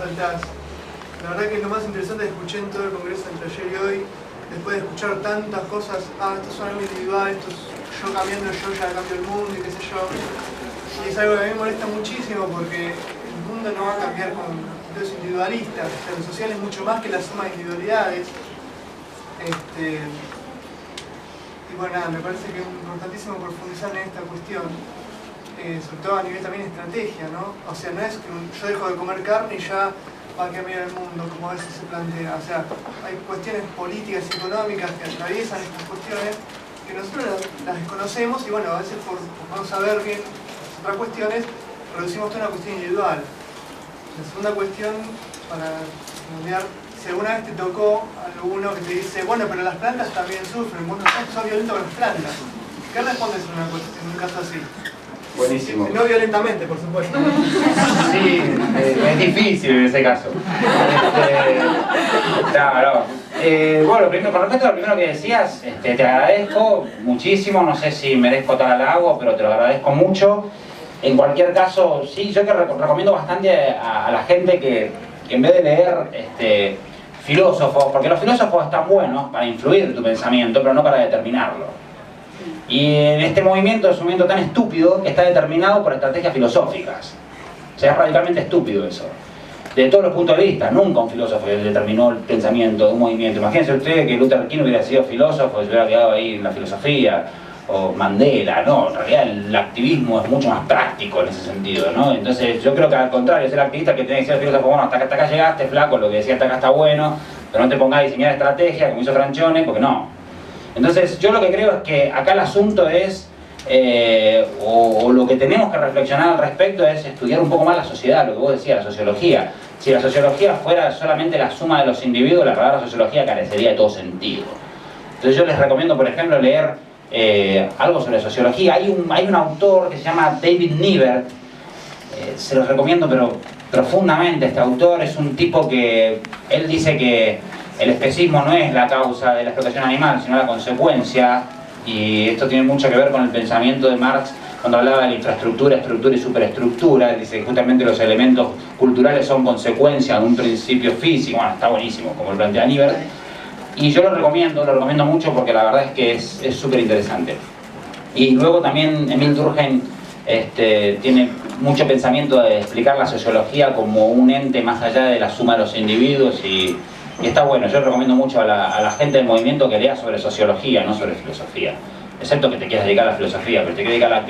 saltás. La verdad que es lo más interesante que escuché en todo el congreso entre ayer y hoy, después de escuchar tantas cosas, esto es algo individual, esto es yo cambiando, yo ya cambio el mundo y qué sé yo. Y es algo que a mí me molesta muchísimo porque el mundo no va a cambiar con actitudes individualistas. O sea, lo social es mucho más que la suma de individualidades. Y bueno, nada, me parece que es importantísimo profundizar en esta cuestión, sobre todo a nivel también de estrategia, ¿no? O sea, no es que yo dejo de comer carne y ya va a cambiar el mundo, como a veces se plantea. O sea, hay cuestiones políticas y económicas que atraviesan estas cuestiones que nosotros las desconocemos y bueno, a veces por no saber bien otras cuestiones, reducimos toda una cuestión individual. La segunda cuestión, para cambiar, si alguna vez te tocó alguno que te dice, bueno, pero las plantas también sufren, vos no sos violento con las plantas. ¿Qué respondes en un caso así? Buenísimo. No violentamente, por supuesto. Sí, es difícil en ese caso. Bueno, primero, con respecto a lo primero que decías, te agradezco muchísimo, no sé si merezco tal halago, pero te lo agradezco mucho. En cualquier caso, sí, yo que recomiendo bastante a la gente que en vez de leer filósofos, porque los filósofos están buenos para influir en tu pensamiento, pero no para determinarlo. Y en este movimiento es un movimiento tan estúpido que está determinado por estrategias filosóficas. O sea, es radicalmente estúpido eso. Desde todos los puntos de vista, nunca un filósofo determinó el pensamiento de un movimiento. Imagínense ustedes que Luther King hubiera sido filósofo y se hubiera quedado ahí en la filosofía, o Mandela, no, en realidad el activismo es mucho más práctico en ese sentido, ¿no? Entonces yo creo que al contrario, es el activista que tiene que ser el filósofo, bueno, hasta acá llegaste, flaco, lo que decía hasta acá está bueno, pero no te pongas a diseñar estrategias como hizo Franchone, porque no. Entonces yo lo que creo es que acá el asunto es, o lo que tenemos que reflexionar al respecto es estudiar un poco más la sociedad, lo que vos decías, la sociología. Si la sociología fuera solamente la suma de los individuos, la palabra sociología carecería de todo sentido. Entonces yo les recomiendo, por ejemplo, leer algo sobre sociología. Hay un autor que se llama David Niebert, se los recomiendo pero profundamente. Este autor es un tipo que, él dice que el especismo no es la causa de la explotación animal, sino la consecuencia, y esto tiene mucho que ver con el pensamiento de Marx cuando hablaba de la infraestructura, estructura y superestructura. Dice que justamente los elementos culturales son consecuencia de un principio físico. Bueno, está buenísimo, como lo plantea Niebert. Y yo lo recomiendo mucho porque la verdad es que es súper interesante. Y luego también Emil Durkheim tiene mucho pensamiento de explicar la sociología como un ente más allá de la suma de los individuos y está bueno. Yo recomiendo mucho a la gente del movimiento que lea sobre sociología, no sobre filosofía. Excepto que te quieras dedicar a la filosofía, pero te quieres dedicar a la actividad.